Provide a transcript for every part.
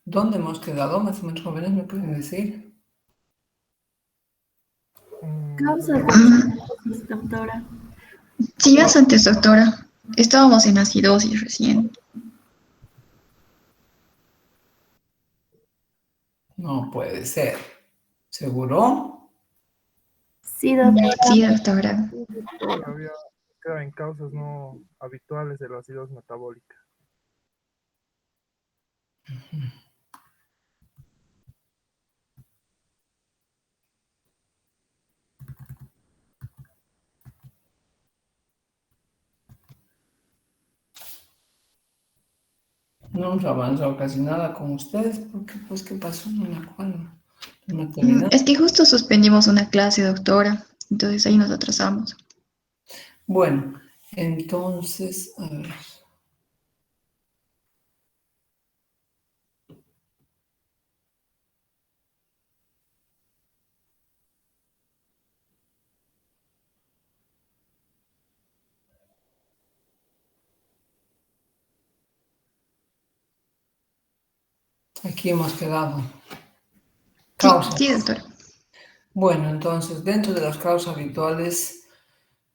¿Dónde hemos quedado? Más o menos, jóvenes, ¿me pueden decir? Causas de acidosis, doctora. Sí, antes, doctora. Estábamos en acidosis recién. No puede ser. ¿Seguro? Sí, doctora. Sí, doctora. Había quedado en causas no habituales de la acidosis metabólica. No hemos avanzado casi nada con ustedes, porque pues, ¿qué pasó? No me acuerdo. No he terminado. Es que justo suspendimos una clase, doctora. Entonces ahí nos atrasamos. Bueno, entonces, a ver. Aquí hemos quedado. Sí, Causas. sí, doctora. Bueno, entonces, dentro de las causas habituales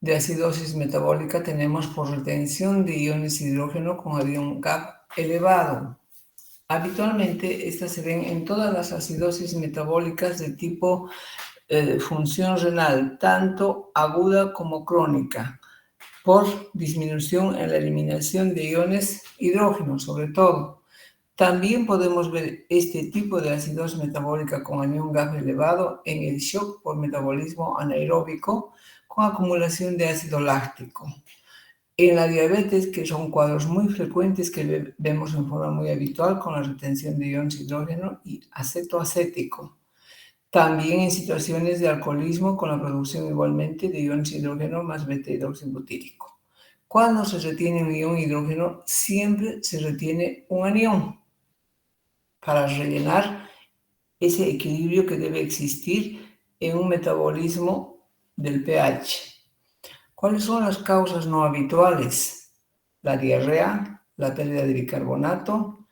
de acidosis metabólica tenemos por retención de iones de hidrógeno con ion GAP elevado. Habitualmente estas se ven en todas las acidosis metabólicas de tipo función renal, tanto aguda como crónica, por disminución en la eliminación de iones hidrógeno, sobre todo. También podemos ver este tipo de acidosis metabólica con anión GAP elevado en el shock por metabolismo anaeróbico con acumulación de ácido láctico. En la diabetes, que son cuadros muy frecuentes que vemos en forma muy habitual con la retención de iones hidrógeno y acetoacético. También en situaciones de alcoholismo con la producción igualmente de iones hidrógeno más beta-hidroxibutírico. Cuando se retiene un ion hidrógeno, siempre se retiene un anión para rellenar ese equilibrio que debe existir en un metabolismo del pH. ¿Cuáles son las causas no habituales? La diarrea, la pérdida de bicarbonato.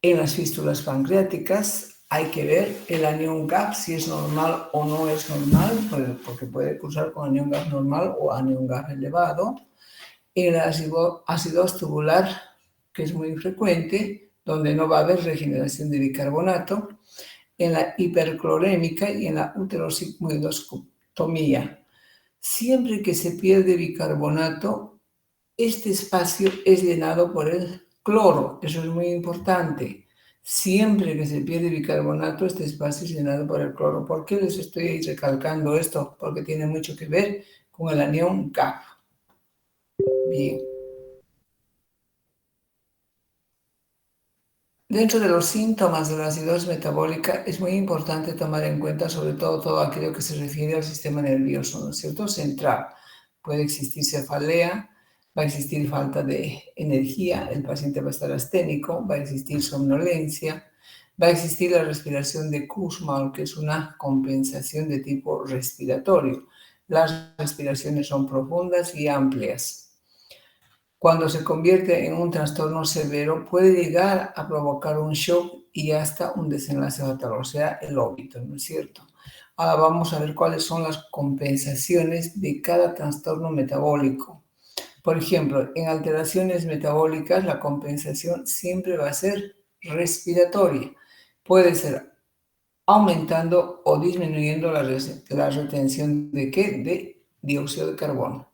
En las fístulas pancreáticas hay que ver el anión GAP si es normal o no es normal, porque puede cursar con anión GAP normal o anión GAP elevado. En la acidosis tubular, que es muy frecuente, donde no va a haber regeneración de bicarbonato. En la hiperclorémica y en la uterosigmoidoscopia. Siempre que se pierde bicarbonato, este espacio es llenado por el cloro. Eso es muy importante. Siempre que se pierde bicarbonato, este espacio es llenado por el cloro. ¿Por qué les estoy recalcando esto? Porque tiene mucho que ver con el anión GAP. Bien. Dentro de los síntomas de la acidosis metabólica es muy importante tomar en cuenta sobre todo aquello que se refiere al sistema nervioso, ¿no es cierto? Central. Puede existir cefalea, va a existir falta de energía, el paciente va a estar asténico, va a existir somnolencia, va a existir la respiración de Kussmaul, que es una compensación de tipo respiratorio. Las respiraciones son profundas y amplias. Cuando se convierte en un trastorno severo, puede llegar a provocar un shock y hasta un desenlace fatal, o sea, el óbito, ¿no es cierto? Ahora vamos a ver cuáles son las compensaciones de cada trastorno metabólico. Por ejemplo, en alteraciones metabólicas, la compensación siempre va a ser respiratoria. Puede ser aumentando o disminuyendo la retención de ¿qué? De dióxido de carbono.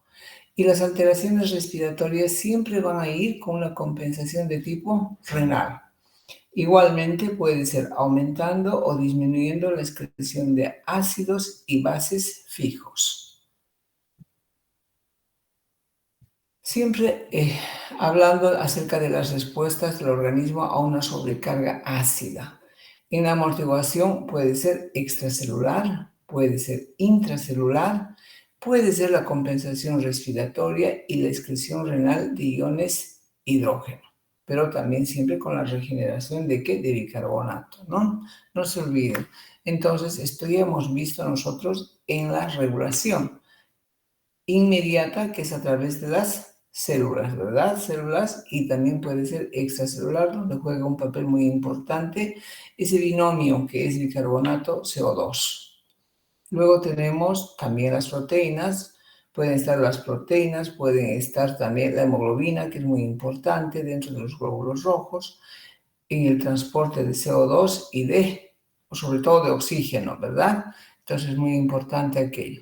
Y las alteraciones respiratorias siempre van a ir con una compensación de tipo renal. Igualmente puede ser aumentando o disminuyendo la excreción de ácidos y bases fijos. Siempre hablando acerca de las respuestas del organismo a una sobrecarga ácida. En la amortiguación puede ser extracelular, puede ser intracelular, puede ser la compensación respiratoria y la excreción renal de iones hidrógeno, pero también siempre con la regeneración de ¿qué? De bicarbonato, ¿no? No se olviden. Entonces, esto ya hemos visto nosotros en la regulación inmediata, que es a través de las células, ¿verdad? Células y también puede ser extracelular, donde juega un papel muy importante ese binomio que es bicarbonato CO2. Luego tenemos también las proteínas. Pueden estar las proteínas, pueden estar también la hemoglobina, que es muy importante dentro de los glóbulos rojos, en el transporte de CO2 y sobre todo de oxígeno, ¿verdad? Entonces es muy importante aquello.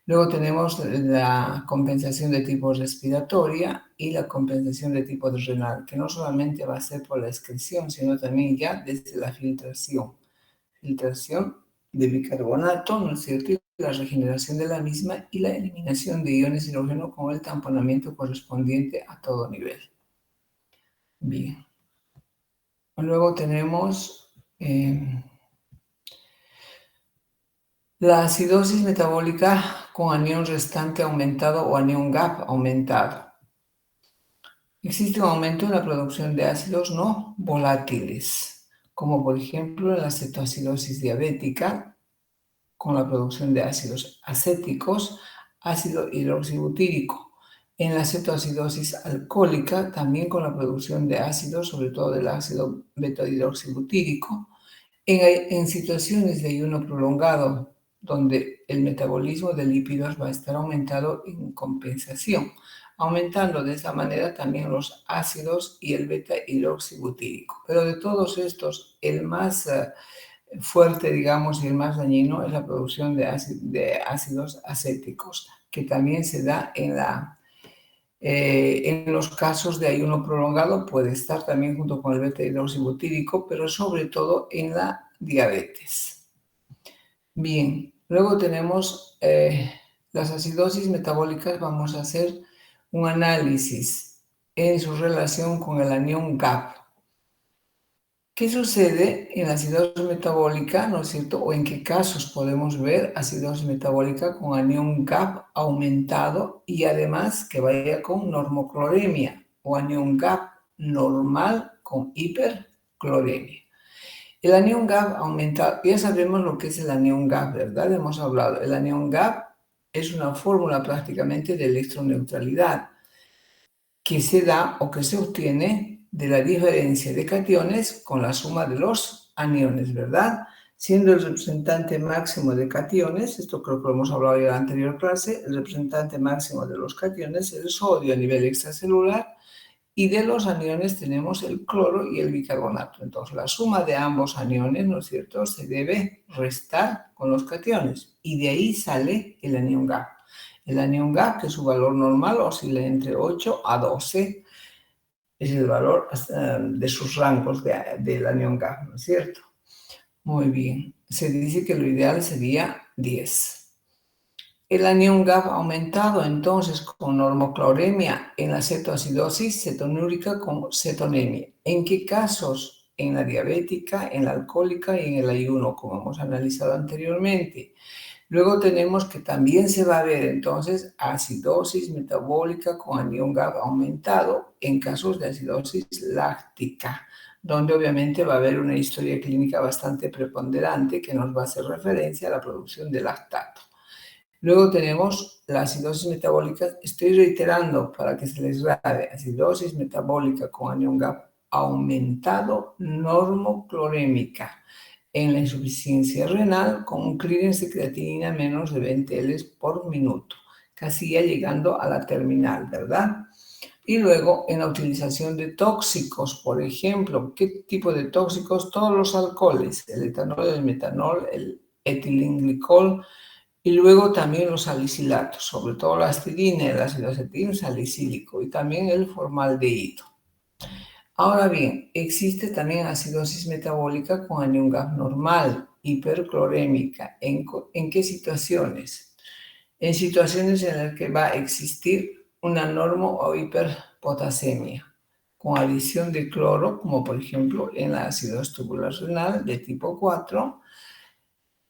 Luego tenemos la compensación de tipo respiratoria y la compensación de tipo renal, que no solamente va a ser por la excreción, sino también ya desde la filtración. Filtración de bicarbonato, ¿no es cierto? Y la regeneración de la misma y la eliminación de iones de hidrógeno con el tamponamiento correspondiente a todo nivel. Bien. Luego tenemos la acidosis metabólica con anión restante aumentado o anión gap aumentado. Existe un aumento en la producción de ácidos no volátiles, como por ejemplo en la cetoacidosis diabética, con la producción de ácidos acéticos, ácido hidroxibutírico. En la cetoacidosis alcohólica, también con la producción de ácidos, sobre todo del ácido beta-hidroxibutírico. En situaciones de ayuno prolongado, donde el metabolismo de lípidos va a estar aumentado en compensación, aumentando de esa manera también los ácidos y el beta-hidroxibutírico. Pero de todos estos, el más fuerte, digamos, y el más dañino es la producción de ácidos acéticos, que también se da en los casos de ayuno prolongado, puede estar también junto con el beta-hidroxibutírico, pero sobre todo en la diabetes. Bien, luego tenemos las acidosis metabólicas. Vamos a hacer un análisis en su relación con el anión GAP. ¿Qué sucede en la acidosis metabólica, no es cierto? ¿O en qué casos podemos ver acidosis metabólica con anión GAP aumentado y además que vaya con normocloremia o anión GAP normal con hipercloremia? El anión GAP aumentado, ya sabemos lo que es el anión GAP, ¿verdad? Hemos hablado. El anión GAP es una fórmula prácticamente de electroneutralidad que se da o que se obtiene de la diferencia de cationes con la suma de los aniones, ¿verdad? Siendo el representante máximo de cationes, esto creo que lo hemos hablado ya en la anterior clase, el representante máximo de los cationes es el sodio a nivel extracelular y de los aniones tenemos el cloro y el bicarbonato. Entonces, la suma de ambos aniones, ¿no es cierto?, se debe restar con los cationes y de ahí sale el anión GAP. El anión GAP, que su valor normal oscila entre 8 a 12, es el valor de sus rangos del anión GAP, ¿no es cierto? Muy bien. Se dice que lo ideal sería 10. El anión GAP aumentado entonces con normocloremia en la cetoacidosis cetonúrica con cetonemia. ¿En qué casos? En la diabética, en la alcohólica y en el ayuno, como hemos analizado anteriormente. Luego tenemos que también se va a ver entonces acidosis metabólica con anión GAP aumentado en casos de acidosis láctica, donde obviamente va a haber una historia clínica bastante preponderante que nos va a hacer referencia a la producción de lactato. Luego tenemos la acidosis metabólica, estoy reiterando para que se les grabe, acidosis metabólica con anión GAP aumentado normoclorémica en la insuficiencia renal con un clearance de creatinina menos de 20 L por minuto, casi ya llegando a la terminal, ¿verdad? Y luego en la utilización de tóxicos, por ejemplo, ¿qué tipo de tóxicos? Todos los alcoholes, el etanol, el metanol, el etilenglicol, y luego también los salicilatos, sobre todo la aspirina, el ácido acetil salicílico y también el formaldehído. Ahora bien, existe también acidosis metabólica con anión GAP normal, hiperclorémica. ¿En qué situaciones? En situaciones en las que va a existir una normo o hiperpotasemia con adición de cloro, como por ejemplo en la acidosis tubular renal de tipo 4,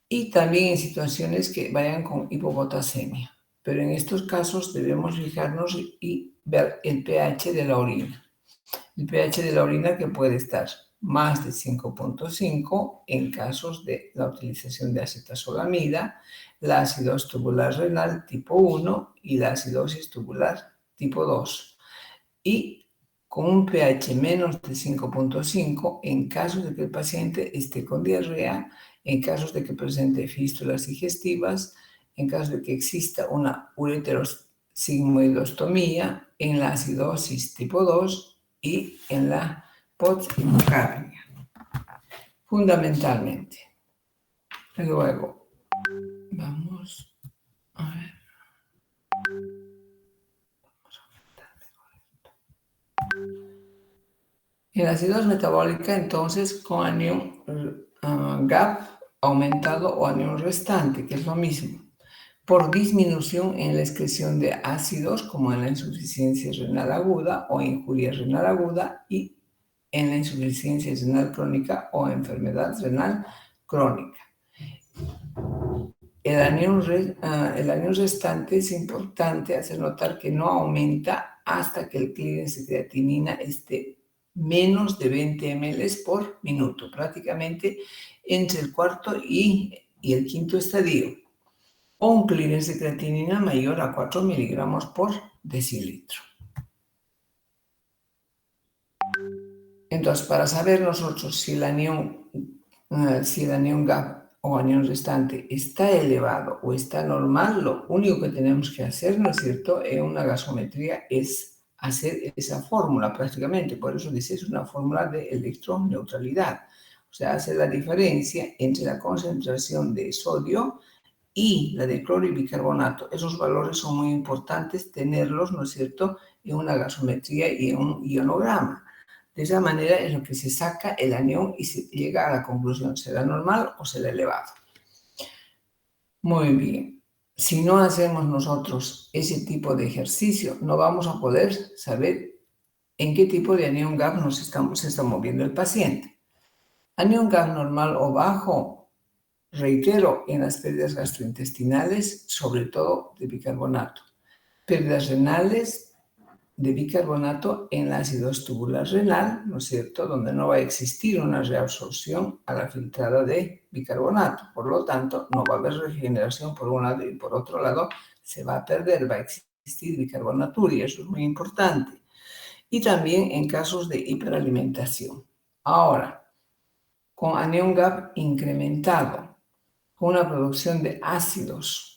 y también en situaciones que vayan con hipopotasemia. Pero en estos casos debemos fijarnos y ver el pH de la orina. El pH de la orina que puede estar más de 5.5 en casos de la utilización de acetazolamida, la acidosis tubular renal tipo 1 y la acidosis tubular tipo 2. y con un pH menos de 5.5 en caso de que el paciente esté con diarrea, en casos de que presente fístulas digestivas, en caso de que exista una ureterosigmoidostomía, en la acidosis tipo 2 y en la podsimocardia, fundamentalmente. Luego, vamos a ver. En la acidosis metabólica, entonces, con anión GAP aumentado o anión restante, que es lo mismo, por disminución en la excreción de ácidos, como en la insuficiencia renal aguda o injuria renal aguda, y en la insuficiencia renal crónica o enfermedad renal crónica. El anión restante es importante hacer notar que no aumenta hasta que el clearance de creatinina esté menos de 20 ml por minuto, prácticamente entre el cuarto y el quinto estadio, o un clearance de creatinina mayor a 4 miligramos por decilitro. Entonces, para saber nosotros si el anión GAP o anión restante está elevado o está normal, lo único que tenemos que hacer, ¿no es cierto?, en una gasometría es hacer esa fórmula prácticamente. Por eso dice, es una fórmula de electroneutralidad. O sea, hace la diferencia entre la concentración de sodio y la de cloro y bicarbonato. Esos valores son muy importantes tenerlos, ¿no es cierto?, en una gasometría y en un ionograma. De esa manera es lo que se saca el anión y se llega a la conclusión, ¿será normal o será elevado? Muy bien. Si no hacemos nosotros ese tipo de ejercicio, no vamos a poder saber en qué tipo de anión GAP se está moviendo el paciente. Anión GAP normal o bajo, reitero, en las pérdidas gastrointestinales, sobre todo de bicarbonato. Pérdidas renales de bicarbonato en la acidosis tubular renal, ¿no es cierto?, donde no va a existir una reabsorción a la filtrada de bicarbonato. Por lo tanto, no va a haber regeneración por un lado y por otro lado se va a perder, va a existir bicarbonaturia, eso es muy importante. Y también en casos de hiperalimentación. Ahora, con anión GAP incrementado, con una producción de ácidos,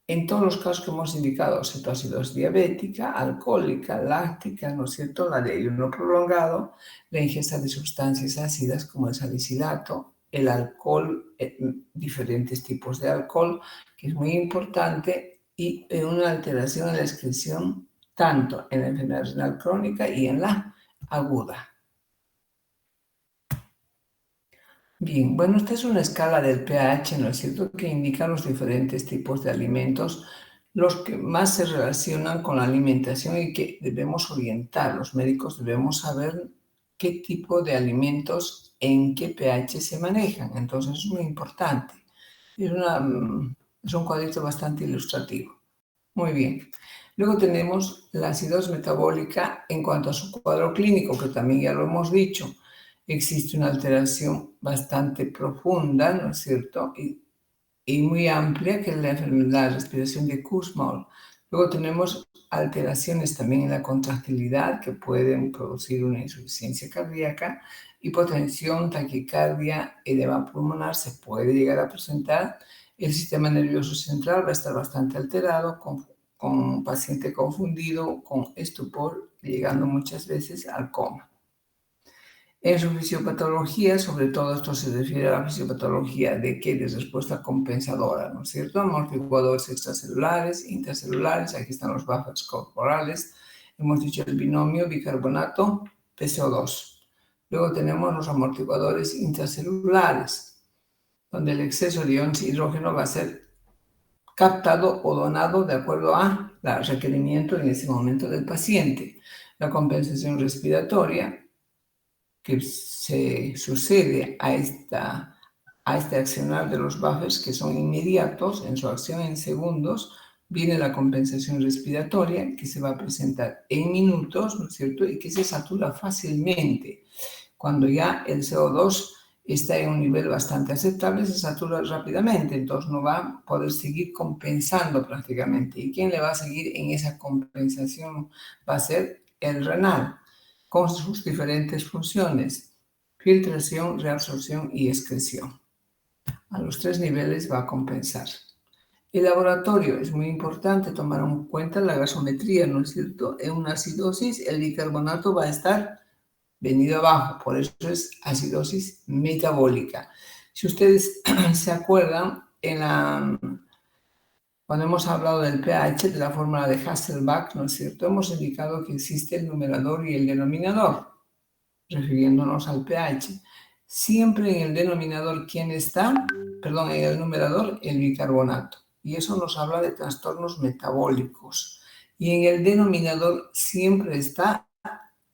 en todos los casos que hemos indicado, cetoacidosis diabética, alcohólica, láctica, ¿no es cierto?, la de ayuno prolongado, la ingesta de sustancias ácidas como el salicilato, el alcohol, diferentes tipos de alcohol, que es muy importante, y una alteración en la excreción tanto en la enfermedad renal crónica y en la aguda. Bien, bueno, esta es una escala del pH, ¿no es cierto?, que indica los diferentes tipos de alimentos, los que más se relacionan con la alimentación y que debemos orientar. Los médicos debemos saber qué tipo de alimentos en qué pH se manejan. Entonces es muy importante. Es un cuadrito bastante ilustrativo. Muy bien. Luego tenemos la acidosis metabólica en cuanto a su cuadro clínico, que también ya lo hemos dicho. Existe una alteración bastante profunda, ¿no es cierto?, y muy amplia, que es la enfermedad de respiración de Kussmaul. Luego tenemos alteraciones también en la contractilidad que pueden producir una insuficiencia cardíaca, hipotensión, taquicardia, edema pulmonar se puede llegar a presentar. El sistema nervioso central va a estar bastante alterado, con un paciente confundido, con estupor, llegando muchas veces al coma. En su fisiopatología, sobre todo esto se refiere a la fisiopatología de respuesta compensadora, ¿no es cierto? Amortiguadores extracelulares, intracelulares, aquí están los buffers corporales, hemos dicho el binomio bicarbonato-PCO2. Luego tenemos los amortiguadores intracelulares, donde el exceso de iones de hidrógeno va a ser captado o donado de acuerdo al requerimiento en ese momento del paciente. La compensación respiratoria, que se sucede a este accionar de los buffers, que son inmediatos en su acción en segundos, viene la compensación respiratoria, que se va a presentar en minutos, ¿no es cierto?, y que se satura fácilmente. Cuando ya el CO2 está en un nivel bastante aceptable, se satura rápidamente, entonces no va a poder seguir compensando prácticamente. ¿Y quién le va a seguir en esa compensación? Va a ser el renal, con sus diferentes funciones: filtración, reabsorción y excreción. A los 3 niveles va a compensar. El laboratorio es muy importante tomar en cuenta la gasometría, ¿no es cierto? En una acidosis el bicarbonato va a estar venido abajo, por eso es acidosis metabólica. Si ustedes se acuerdan, cuando hemos hablado del pH, de la fórmula de Hasselbalch, ¿no es cierto? Hemos indicado que existe el numerador y el denominador, refiriéndonos al pH. Siempre en el denominador, ¿quién está? Perdón, en el numerador, el bicarbonato. Y eso nos habla de trastornos metabólicos. Y en el denominador siempre está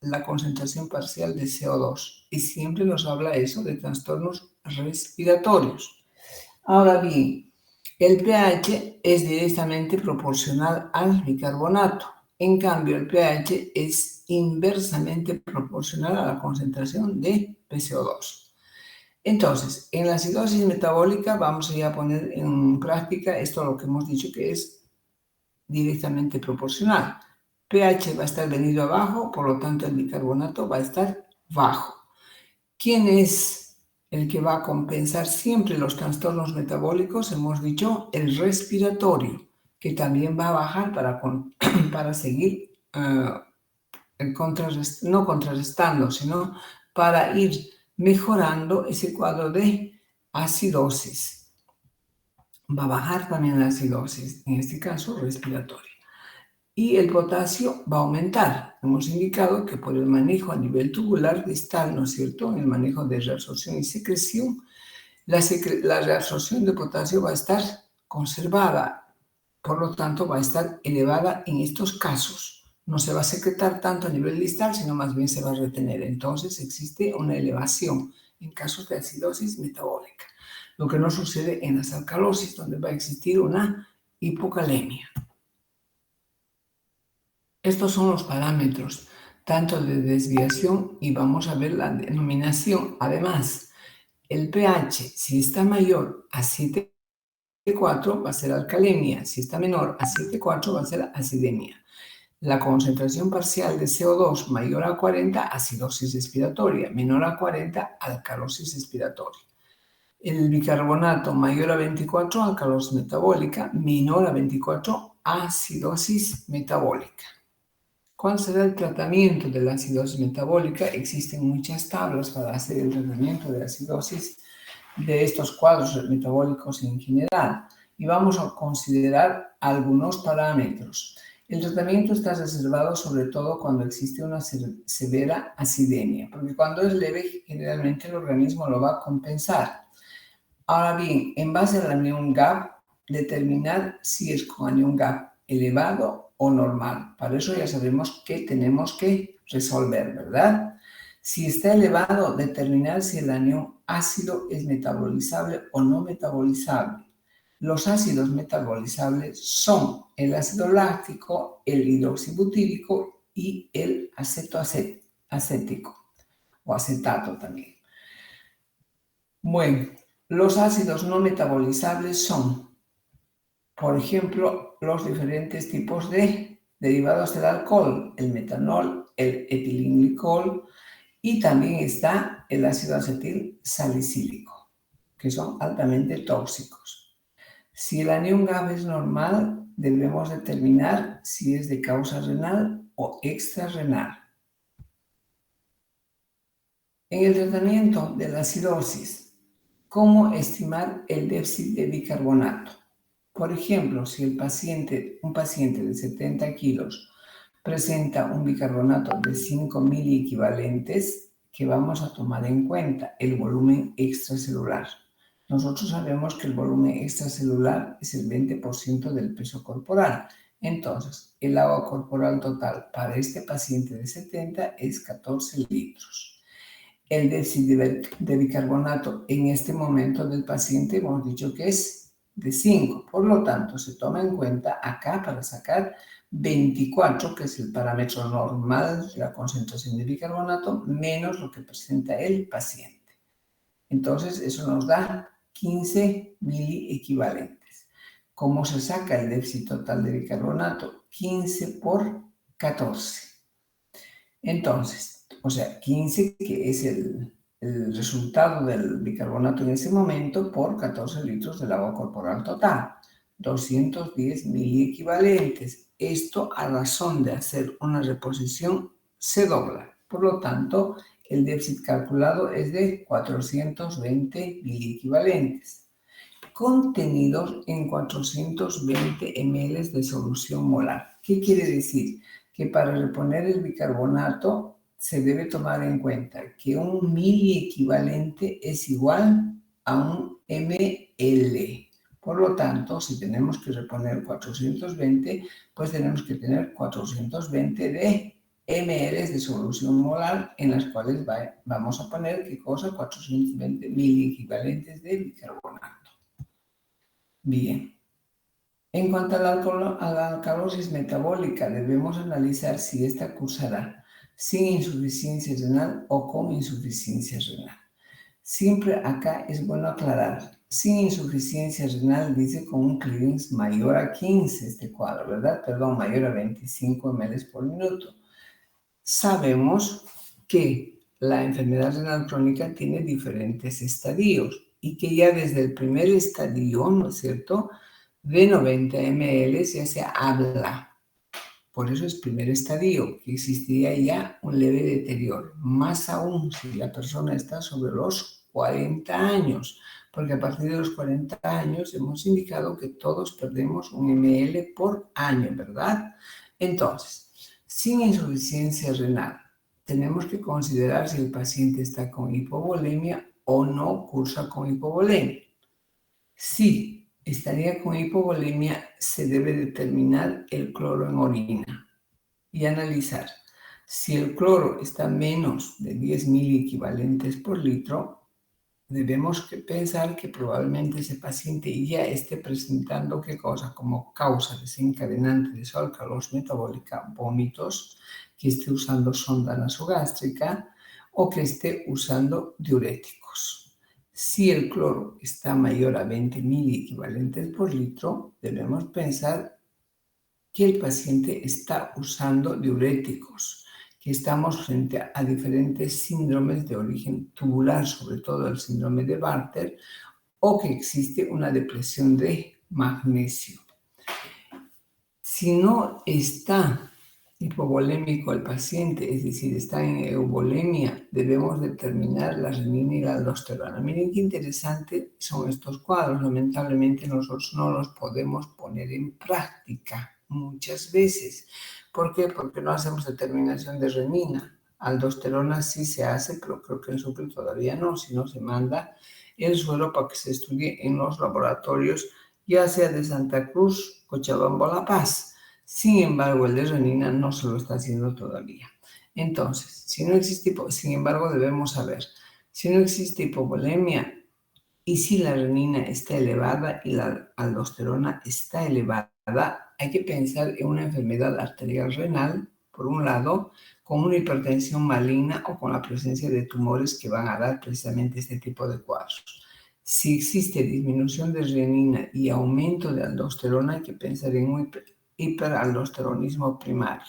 la concentración parcial de CO2. Y siempre nos habla eso de trastornos respiratorios. Ahora bien, el pH es directamente proporcional al bicarbonato. En cambio, el pH es inversamente proporcional a la concentración de PCO2. Entonces, en la acidosis metabólica vamos a ir a poner en práctica esto lo que hemos dicho que es directamente proporcional. pH va a estar venido abajo, por lo tanto el bicarbonato va a estar bajo. ¿Quién es el que va a compensar siempre los trastornos metabólicos? Hemos dicho el respiratorio, que también va a bajar para seguir, no contrarrestando, sino para ir mejorando ese cuadro de acidosis. Va a bajar también la acidosis, en este caso respiratoria. Y el potasio va a aumentar. Hemos indicado que por el manejo a nivel tubular distal, ¿no es cierto?, en el manejo de reabsorción y secreción, la reabsorción de potasio va a estar conservada, por lo tanto va a estar elevada en estos casos. No se va a secretar tanto a nivel distal, sino más bien se va a retener. Entonces existe una elevación en casos de acidosis metabólica, lo que no sucede en las alcalosis, donde va a existir una hipocalemia. Estos son los parámetros, tanto de desviación, y vamos a ver la denominación. Además, el pH, si está mayor a 7,4 va a ser alcalemia, si está menor a 7,4 va a ser acidemia. La concentración parcial de CO2 mayor a 40, acidosis respiratoria, menor a 40, alcalosis respiratoria. El bicarbonato mayor a 24, alcalosis metabólica, menor a 24, acidosis metabólica. ¿Cuál será el tratamiento de la acidosis metabólica? Existen muchas tablas para hacer el tratamiento de la acidosis de estos cuadros metabólicos en general y vamos a considerar algunos parámetros. El tratamiento está reservado sobre todo cuando existe una severa acidemia, porque cuando es leve generalmente el organismo lo va a compensar. Ahora bien, en base al anión GAP, determinar si es con anión GAP elevado o normal. Para eso ya sabemos que tenemos que resolver, ¿verdad? Si está elevado, determinar si el anión ácido es metabolizable o no metabolizable. Los ácidos metabolizables son el ácido láctico, el hidroxibutírico y el acético o acetato también. Bueno, los ácidos no metabolizables son, por ejemplo, los diferentes tipos de derivados del alcohol, el metanol, el etilenglicol, y también está el ácido acetil salicílico, que son altamente tóxicos. Si el anión GAP es normal, debemos determinar si es de causa renal o extrarrenal. En el tratamiento de la acidosis, ¿cómo estimar el déficit de bicarbonato? Por ejemplo, si un paciente de 70 kilos presenta un bicarbonato de 5 miliequivalentes, que vamos a tomar en cuenta el volumen extracelular. Nosotros sabemos que el volumen extracelular es el 20% del peso corporal. Entonces, el agua corporal total para este paciente de 70 es 14 litros. El déficit de bicarbonato en este momento del paciente hemos dicho que es de 5. Por lo tanto, se toma en cuenta acá para sacar 24, que es el parámetro normal de la concentración de bicarbonato, menos lo que presenta el paciente. Entonces, eso nos da 15 miliequivalentes. ¿Cómo se saca el déficit total de bicarbonato? 15 por 14. Entonces, o sea, 15, que es el resultado del bicarbonato en ese momento, por 14 litros del agua corporal total. 210 miliequivalentes. Esto, a razón de hacer una reposición, se dobla. Por lo tanto, el déficit calculado es de 420 miliequivalentes, contenidos en 420 ml de solución molar. ¿Qué quiere decir? Que para reponer el bicarbonato se debe tomar en cuenta que un miliequivalente es igual a un ml. Por lo tanto, si tenemos que reponer 420, pues tenemos que tener 420 de ml de solución molar, en las cuales vamos a poner, ¿qué cosa? 420 miliequivalentes de bicarbonato. Bien. En cuanto a la alcalosis metabólica, debemos analizar si esta cursará sin insuficiencia renal o con insuficiencia renal. Siempre acá es bueno aclarar, sin insuficiencia renal dice con un clearance mayor a 15 este cuadro, ¿verdad? Perdón, mayor a 25 ml por minuto. Sabemos que la enfermedad renal crónica tiene diferentes estadios y que ya desde el primer estadio, ¿no es cierto?, de 90 ml ya se habla. Por eso es primer estadio, que existiría ya un leve deterioro. Más aún si la persona está sobre los 40 años, porque a partir de los 40 años hemos indicado que todos perdemos un ml por año, ¿verdad? Entonces, sin insuficiencia renal, tenemos que considerar si el paciente está con hipovolemia o no cursa con hipovolemia. Si estaría con hipovolemia, se debe determinar el cloro en orina y analizar. Si el cloro está menos de 10 miliequivalentes por litro, debemos pensar que probablemente ese paciente ya esté presentando ¿qué cosa? Como causa desencadenante de su alcalosis metabólica, vómitos, que esté usando sonda nasogástrica o que esté usando diuréticos. Si el cloro está mayor a 20 miliequivalentes por litro, debemos pensar que el paciente está usando diuréticos, que estamos frente a diferentes síndromes de origen tubular, sobre todo el síndrome de Bartter, o que existe una depresión de magnesio. Si no está hipovolémico el paciente, es decir, está en euvolemia, debemos determinar la renina y la aldosterona. Miren qué interesante son estos cuadros. Lamentablemente nosotros no los podemos poner en práctica muchas veces. ¿Por qué? Porque no hacemos determinación de renina. Aldosterona sí se hace, pero creo que en Sucre todavía no, si no se manda el suero para que se estudie en los laboratorios, ya sea de Santa Cruz, Cochabamba o La Paz. Sin embargo, el de renina no se lo está haciendo todavía. Entonces, si no existe, sin embargo, debemos saber, si no existe hipovolemia y si la renina está elevada y la aldosterona está elevada, hay que pensar en una enfermedad arterial renal, por un lado, con una hipertensión maligna o con la presencia de tumores que van a dar precisamente este tipo de cuadros. Si existe disminución de renina y aumento de aldosterona, hay que pensar en un hiperaldosteronismo primario.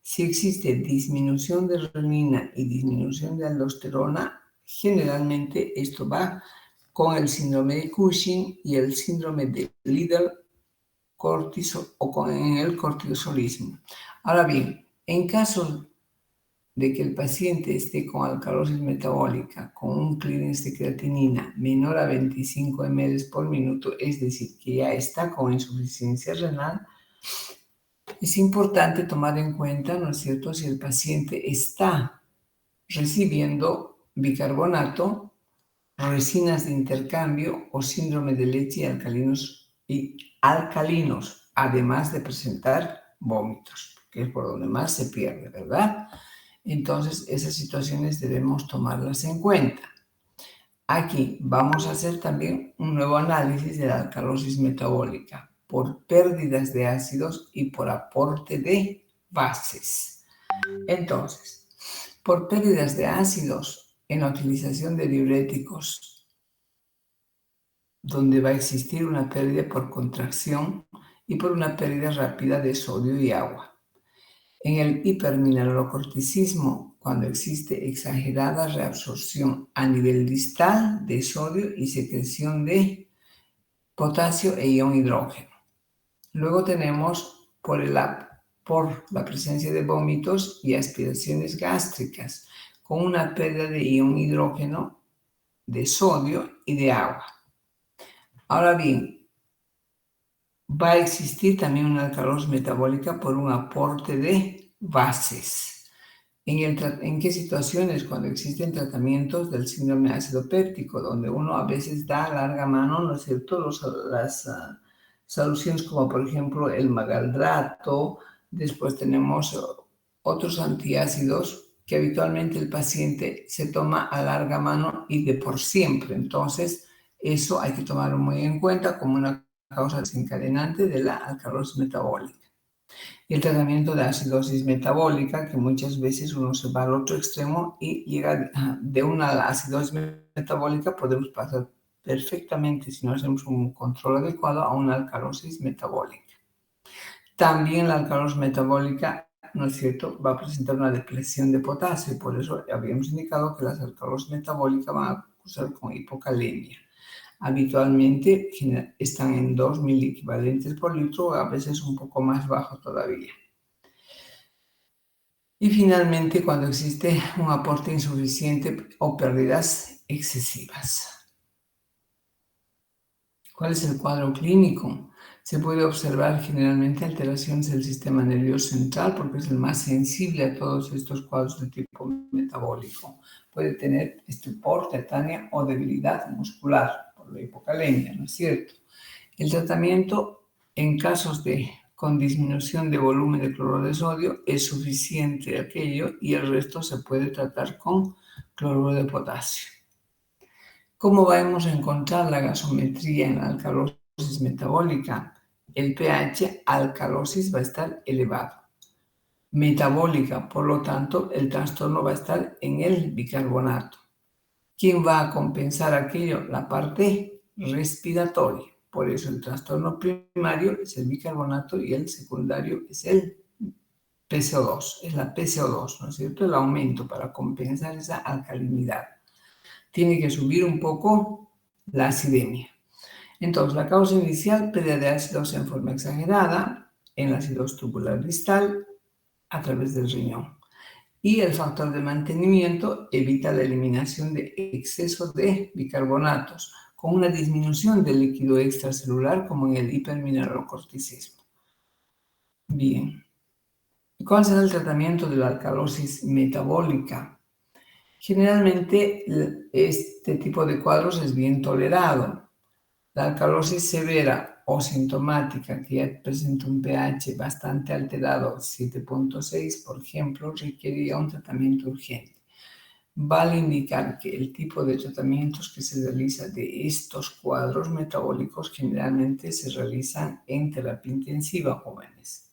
Si existe disminución de renina y disminución de aldosterona, generalmente esto va con el síndrome de Cushing y el síndrome de Liddle-Cortisol o con el cortisolismo. Ahora bien, en caso de que el paciente esté con alcalosis metabólica, con un clearance de creatinina menor a 25 ml por minuto, es decir, que ya está con insuficiencia renal, es importante tomar en cuenta, ¿no es cierto?, si el paciente está recibiendo bicarbonato, resinas de intercambio o síndrome de leche y alcalinos, además de presentar vómitos, que es por donde más se pierde, ¿verdad? Entonces, esas situaciones debemos tomarlas en cuenta. Aquí vamos a hacer también un nuevo análisis de la alcalosis metabólica por pérdidas de ácidos y por aporte de bases. Entonces, por pérdidas de ácidos en la utilización de diuréticos, donde va a existir una pérdida por contracción y por una pérdida rápida de sodio y agua. En el hipermineralocorticismo, cuando existe exagerada reabsorción a nivel distal de sodio y secreción de potasio e ion hidrógeno. Luego tenemos por la presencia de vómitos y aspiraciones gástricas, con una pérdida de ion hidrógeno, de sodio y de agua. Ahora bien, va a existir también una alcalosis metabólica por un aporte de bases. ¿En qué situaciones? Cuando existen tratamientos del síndrome ácido péptico, donde uno a veces da larga mano, ¿no es cierto?, las soluciones como por ejemplo el magaldrato. Después tenemos otros antiácidos que habitualmente el paciente se toma a larga mano y de por siempre. Entonces, eso hay que tomarlo muy en cuenta como una causa desencadenante de la alcalosis metabólica. Y el tratamiento de acidosis metabólica, que muchas veces uno se va al otro extremo y llega de una acidosis metabólica, podemos pasar perfectamente, si no hacemos un control adecuado, a una alcalosis metabólica. También la alcalosis metabólica, ¿no es cierto?, va a presentar una depresión de potasio, y por eso habíamos indicado que las alcalosis metabólicas van a cursar con hipocalemia. Habitualmente están en 2.000 equivalentes por litro, a veces un poco más bajo todavía. Y finalmente, cuando existe un aporte insuficiente o pérdidas excesivas. ¿Cuál es el cuadro clínico? Se puede observar generalmente alteraciones del sistema nervioso central porque es el más sensible a todos estos cuadros de tipo metabólico. Puede tener estupor, tetania o debilidad muscular por la hipocalemia, ¿no es cierto? El tratamiento en casos con disminución de volumen de cloruro de sodio es suficiente aquello y el resto se puede tratar con cloruro de potasio. ¿Cómo vamos a encontrar la gasometría en la alcalosis metabólica? El pH alcalosis va a estar elevado. Metabólica, por lo tanto, el trastorno va a estar en el bicarbonato. ¿Quién va a compensar aquello? La parte respiratoria. Por eso el trastorno primario es el bicarbonato y el secundario es el PCO2, es la PCO2, ¿no es cierto? El aumento para compensar esa alcalinidad. Tiene que subir un poco la acidemia. Entonces, la causa inicial, pérdida de ácidos en forma exagerada en la acidosis tubular distal a través del riñón. Y el factor de mantenimiento evita la eliminación de exceso de bicarbonatos con una disminución del líquido extracelular como en el hipermineralocorticismo. Bien. ¿Cuál será el tratamiento de la alcalosis metabólica? Generalmente este tipo de cuadros es bien tolerado. La alcalosis severa o sintomática, que ya presenta un pH bastante alterado, 7.6, por ejemplo, requeriría un tratamiento urgente. Vale indicar que el tipo de tratamientos que se realiza de estos cuadros metabólicos generalmente se realizan en terapia intensiva jóvenes.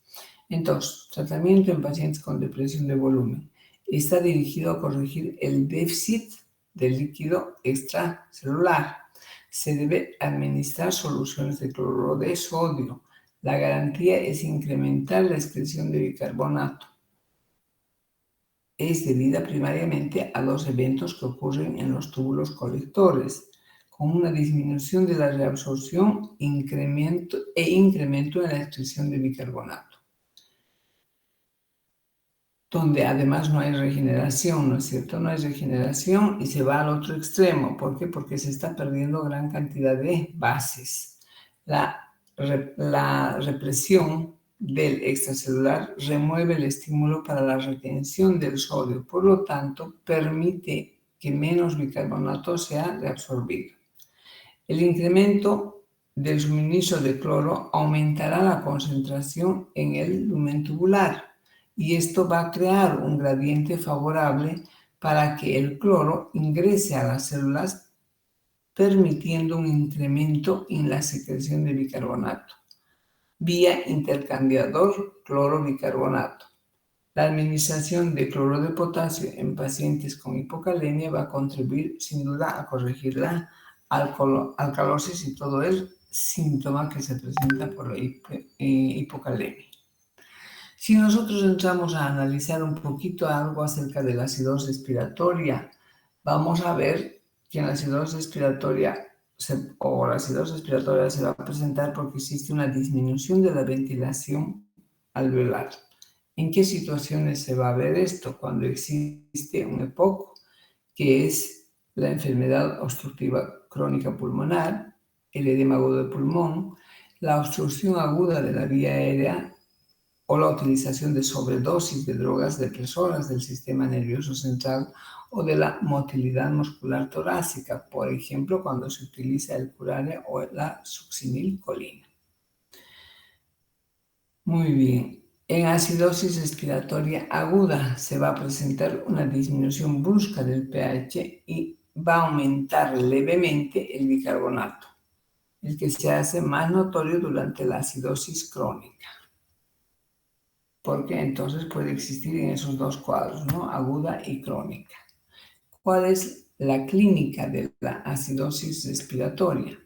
Entonces, tratamiento en pacientes con depresión de volumen. Está dirigido a corregir el déficit del líquido extracelular. Se debe administrar soluciones de cloruro de sodio. La garantía es incrementar la excreción de bicarbonato. Es debida primariamente a dos eventos que ocurren en los túbulos colectores, con una disminución de la reabsorción e incremento en la excreción de bicarbonato, donde además no hay regeneración, ¿no es cierto? No hay regeneración y se va al otro extremo. ¿Por qué? Porque se está perdiendo gran cantidad de bases. La represión del extracelular remueve el estímulo para la retención del sodio, por lo tanto, permite que menos bicarbonato sea reabsorbido. El incremento del suministro de cloro aumentará la concentración en el lumen tubular y esto va a crear un gradiente favorable para que el cloro ingrese a las células, permitiendo un incremento en la secreción de bicarbonato vía intercambiador cloro-bicarbonato. La administración de cloruro de potasio en pacientes con hipocalemia va a contribuir sin duda a corregir la alcalosis y todo el síntoma que se presenta por la hipocalemia. Si nosotros entramos a analizar un poquito algo acerca de la acidosis respiratoria, vamos a ver que en la acidosis respiratoria la acidosis respiratoria se va a presentar porque existe una disminución de la ventilación alveolar. ¿En qué situaciones se va a ver esto? Cuando existe un EPOC, que es la enfermedad obstructiva crónica pulmonar, el edema agudo de pulmón, la obstrucción aguda de la vía aérea o la utilización de sobredosis de drogas depresoras del sistema nervioso central o de la motilidad muscular torácica, por ejemplo, cuando se utiliza el curare o la succinilcolina. Muy bien. En acidosis respiratoria aguda se va a presentar una disminución brusca del pH y va a aumentar levemente el bicarbonato, el que se hace más notorio durante la acidosis crónica. Porque entonces puede existir en esos dos cuadros, ¿no? Aguda y crónica. ¿Cuál es la clínica de la acidosis respiratoria?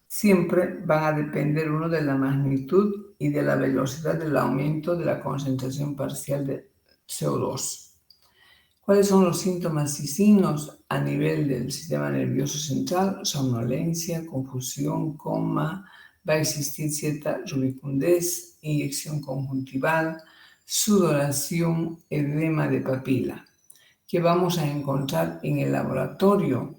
Siempre van a depender uno de la magnitud y de la velocidad del aumento de la concentración parcial de CO2. ¿Cuáles son los síntomas y signos a nivel del sistema nervioso central? Somnolencia, confusión, coma, va a existir cierta rubicundez, inyección conjuntival, sudoración, edema de papila. ¿Qué vamos a encontrar en el laboratorio?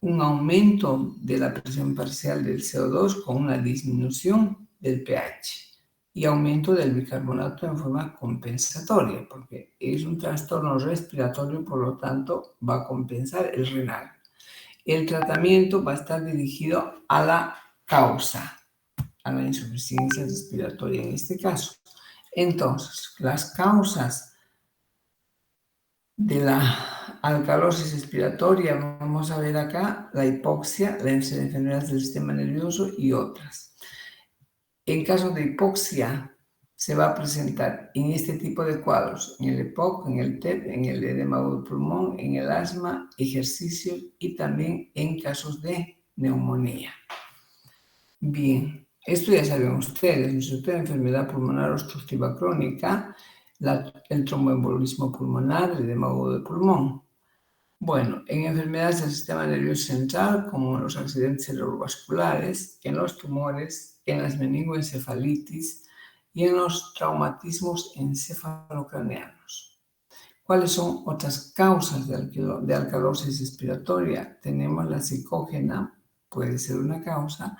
Un aumento de la presión parcial del CO2 con una disminución del pH y aumento del bicarbonato en forma compensatoria, porque es un trastorno respiratorio, por lo tanto va a compensar el renal. El tratamiento va a estar dirigido a la causa, a la insuficiencia respiratoria en este caso. Entonces, las causas de la alcalosis respiratoria, vamos a ver acá la hipoxia, las enfermedades del sistema nervioso y otras. En caso de hipoxia, se va a presentar en este tipo de cuadros, en el EPOC, en el TEP, en el edema agudo de pulmón, en el asma, ejercicios y también en casos de neumonía. Bien, esto ya saben ustedes, ¿no? Enfermedad pulmonar obstructiva crónica, el tromboembolismo pulmonar, el edema agudo de pulmón. Bueno, en enfermedades del sistema nervioso central, como en los accidentes cerebrovasculares, en los tumores, en las meningoencefalitis y en los traumatismos encefalocraneanos. ¿Cuáles son otras causas de alcalosis respiratoria? Tenemos la psicógena, puede ser una causa.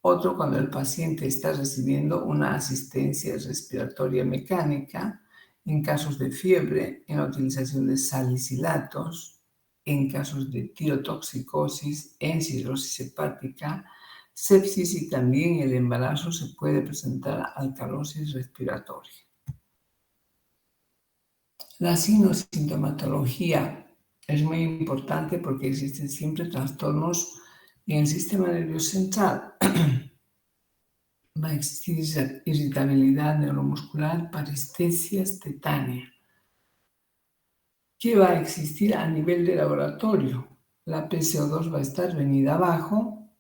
Otro, cuando el paciente está recibiendo una asistencia respiratoria mecánica, en casos de fiebre, en la utilización de salicilatos, en casos de tirotoxicosis, en cirrosis hepática, sepsis y también en el embarazo se puede presentar alcalosis respiratoria. La sintomatología es muy importante porque existen siempre trastornos en el sistema nervioso central. Va a existir irritabilidad neuromuscular, parestesias, tetania. ¿Qué va a existir a nivel de laboratorio? La PCO2 va a estar venida abajo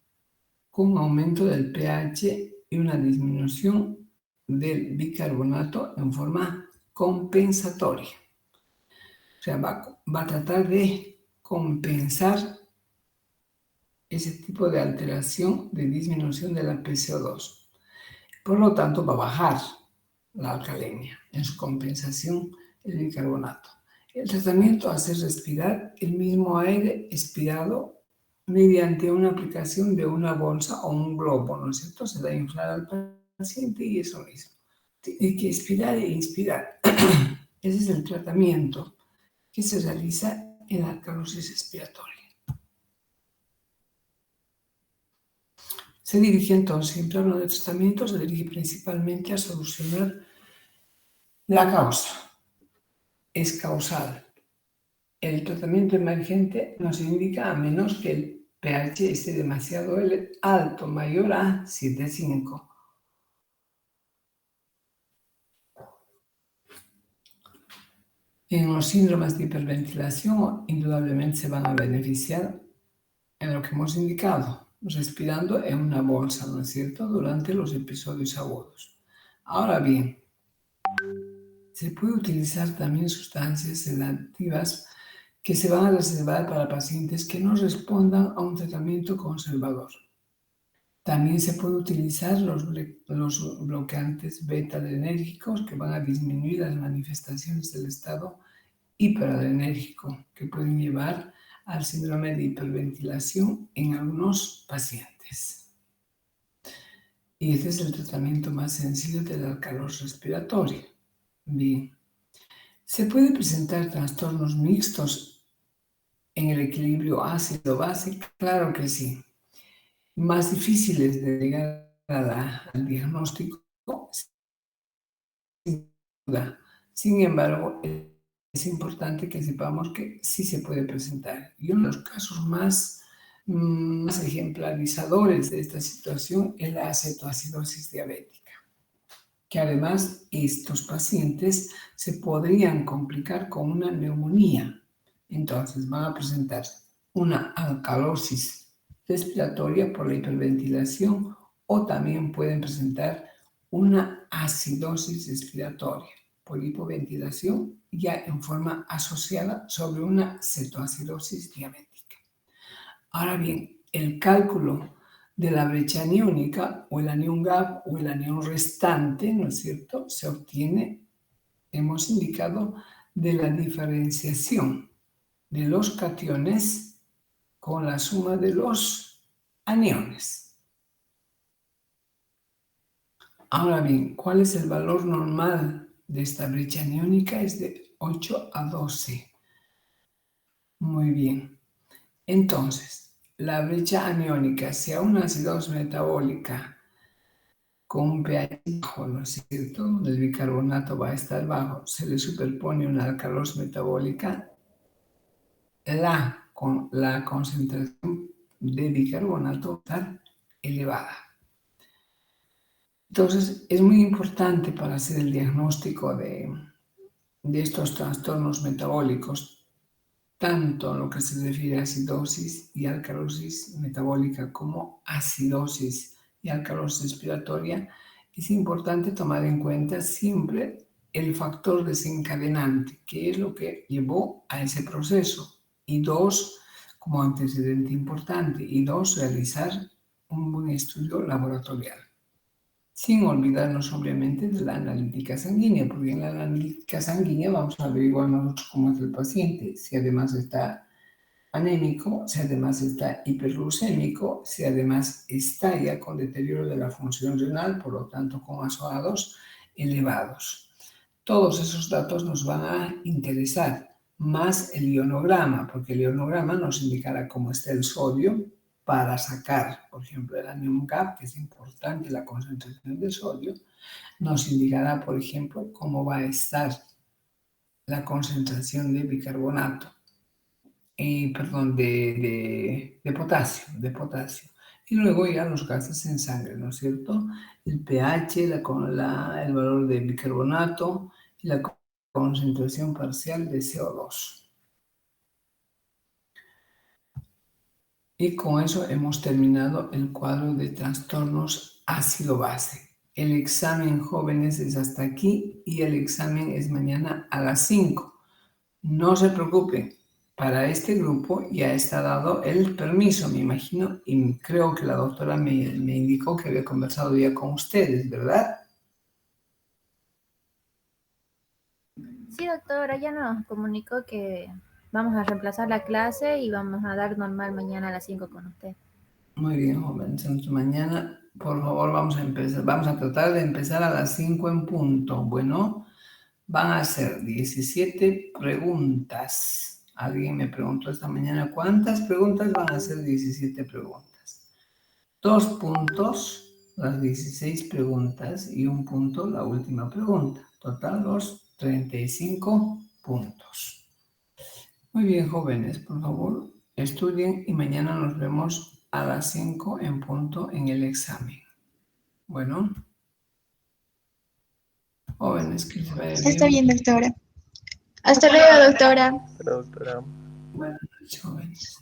con aumento del pH y una disminución del bicarbonato en forma compensatoria. O sea, va a tratar de compensar ese tipo de alteración de disminución de la PCO2. Por lo tanto, va a bajar la alcalemia en su compensación el bicarbonato. El tratamiento hace respirar el mismo aire expirado mediante una aplicación de una bolsa o un globo, ¿no es cierto? Se da a inflar al paciente y eso mismo. Tiene que expirar e inspirar. Ese es el tratamiento que se realiza en la alcalosis respiratoria. Se dirige entonces, siempre hablo de tratamiento, se dirige principalmente a solucionar la causa. Es causal. El tratamiento emergente nos indica a menos que el pH esté demasiado alto, mayor a 7,5. En los síndromes de hiperventilación, indudablemente se van a beneficiar en lo que hemos indicado, respirando en una bolsa, ¿no es cierto?, durante los episodios agudos. Ahora bien, Se puede utilizar también sustancias sedativas que se van a reservar para pacientes que no respondan a un tratamiento conservador. También se puede utilizar los bloqueantes beta-adrenérgicos que van a disminuir las manifestaciones del estado hiperadrenérgico que pueden llevar al síndrome de hiperventilación en algunos pacientes. Y este es el tratamiento más sencillo de la alcalosis respiratoria. Bien. ¿Se puede presentar trastornos mixtos en el equilibrio ácido-base? Claro que sí. Más difíciles de llegar al diagnóstico, sin duda. Sin embargo, es importante que sepamos que sí se puede presentar. Y uno de los casos más ejemplarizadores de esta situación es la acetoacidosis diabética, que además estos pacientes se podrían complicar con una neumonía. Entonces van a presentar una alcalosis respiratoria por la hiperventilación o también pueden presentar una acidosis respiratoria por hipoventilación ya en forma asociada sobre una cetoacidosis diabética. Ahora bien, el cálculo de la brecha aniónica o el anión gap o el anión restante, ¿no es cierto?, se obtiene, hemos indicado, de la diferenciación de los cationes con la suma de los aniones. Ahora bien, ¿cuál es el valor normal de esta brecha aniónica? Es de 8 a 12. Muy bien. Entonces, la brecha aniónica, si a una acidosis metabólica con un pH bajo, ¿no es cierto?, donde el bicarbonato va a estar bajo, se le superpone una alcalosis metabólica, con la concentración de bicarbonato está elevada. Entonces, es muy importante para hacer el diagnóstico de estos trastornos metabólicos, tanto en lo que se refiere a acidosis y alcalosis metabólica como acidosis y alcalosis respiratoria, es importante tomar en cuenta siempre el factor desencadenante, que es lo que llevó a ese proceso. Y dos, como antecedente importante, y dos, realizar un buen estudio laboratorial. Sin olvidarnos obviamente de la analítica sanguínea, porque en la analítica sanguínea vamos a averiguar nosotros cómo es el paciente, si además está anémico, si además está hiperglucémico, si además está ya con deterioro de la función renal, por lo tanto con ASO2 elevados. Todos esos datos nos van a interesar, más el ionograma, porque el ionograma nos indicará cómo está el sodio para sacar, por ejemplo, el anión gap, que es importante la concentración de sodio, nos indicará, por ejemplo, cómo va a estar la concentración de bicarbonato, de potasio. Y luego ya los gases en sangre, ¿no es cierto? El pH, el valor de bicarbonato y la concentración parcial de CO2. Y con eso hemos terminado el cuadro de trastornos ácido-base. El examen, jóvenes, es hasta aquí y el examen es mañana a las 5. No se preocupen, para este grupo ya está dado el permiso, me imagino, y creo que la doctora me indicó que había conversado ya con ustedes, ¿verdad? Sí, doctora, ya nos comunicó que vamos a reemplazar la clase y vamos a dar normal mañana a las 5 con usted. Muy bien, jóvenes. Entonces mañana, por favor, vamos a tratar de empezar a las 5 en punto. Bueno, van a ser 17 preguntas. Alguien me preguntó esta mañana cuántas preguntas van a ser. 17 preguntas. 2 puntos, las 16 preguntas, y 1 punto, la última pregunta. Total, los 35 puntos. Muy bien, jóvenes, por favor, estudien y mañana nos vemos a las 5 en punto en el examen. Bueno, jóvenes, que se vayan bien. Está bien, doctora. Hasta luego, doctora. Pero, doctora. Buenas noches, jóvenes.